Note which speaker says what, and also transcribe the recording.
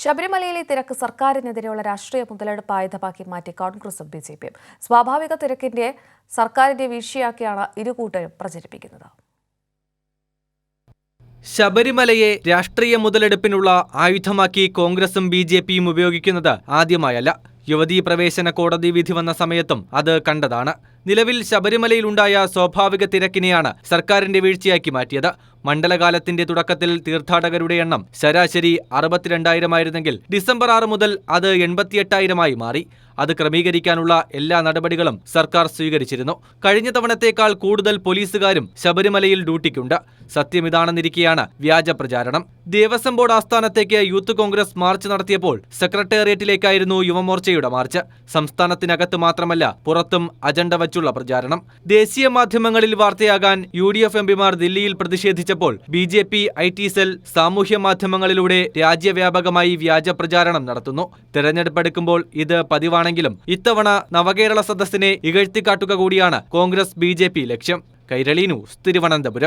Speaker 1: ശബരിമലയിലെ തിരക്ക് സർക്കാരിനെതിരെയുള്ള രാഷ്ട്രീയ മുതലെടുപ്പ് ആയുധമാക്കി മാറ്റി കോൺഗ്രസും ബിജെപിയും. സ്വാഭാവിക തിരക്കിന്റെ സർക്കാരിന്റെ വീഴ്ചയാക്കിയാണ് ഇരുകൂട്ടരും പ്രചരിപ്പിക്കുന്നത്.
Speaker 2: ശബരിമലയെ രാഷ്ട്രീയ മുതലെടുപ്പിനുള്ള ആയുധമാക്കി കോൺഗ്രസും ബിജെപിയും ഉപയോഗിക്കുന്നത് ആദ്യമായല്ല. യുവതീ പ്രവേശന കോടതി വിധി വന്ന സമയത്തും അത് കണ്ടതാണ്. നിലവിൽ ശബരിമലയിലുണ്ടായ സ്വാഭാവിക തിരക്കിനെയാണ് സർക്കാരിന്റെ വീഴ്ചയാക്കി മാറ്റിയത്. മണ്ഡലകാലത്തിന്റെ തുടക്കത്തിൽ തീർത്ഥാടകരുടെ എണ്ണം ശരാശരി 62,000 ഡിസംബർ 6 മുതൽ അത് 88,000 മാറി. അത് ക്രമീകരിക്കാനുള്ള എല്ലാ നടപടികളും സർക്കാർ സ്വീകരിച്ചിരുന്നു. കഴിഞ്ഞ തവണത്തേക്കാൾ കൂടുതൽ പോലീസുകാരും ശബരിമലയിൽ ഡ്യൂട്ടിക്കുണ്ട്. സത്യമിതാണെന്നിരിക്കെയാണ് വ്യാജ പ്രചാരണം. ദേവസ്വം ബോർഡ് ആസ്ഥാനത്തേക്ക് യൂത്ത് കോൺഗ്രസ് മാർച്ച് നടത്തിയപ്പോൾ സെക്രട്ടേറിയറ്റിലേക്കായിരുന്നു യുവമോർച്ചയുടെ മാർച്ച്. സംസ്ഥാനത്തിനകത്ത് മാത്രമല്ല പുറത്തും അജണ്ട വച്ചുള്ള പ്രചാരണം. ദേശീയ മാധ്യമങ്ങളിൽ വാർത്തയാകാൻ UDF എംപിമാർ ദില്ലിയിൽ പ്രതിഷേധിച്ചപ്പോൾ BJP IT സെൽ സാമൂഹ്യ മാധ്യമങ്ങളിലൂടെ രാജ്യവ്യാപകമായി വ്യാജ പ്രചാരണം നടത്തുന്നു. തെരഞ്ഞെടുപ്പെടുക്കുമ്പോൾ ഇത് പതിവാണെങ്കിലും ഇത്തവണ നവകേരള സദസ്സിനെ ഇകഴ്ത്തിക്കാട്ടുക കൂടിയാണ് കോൺഗ്രസ് BJP ലക്ഷ്യം. കൈരളി ന്യൂസ്, തിരുവനന്തപുരം.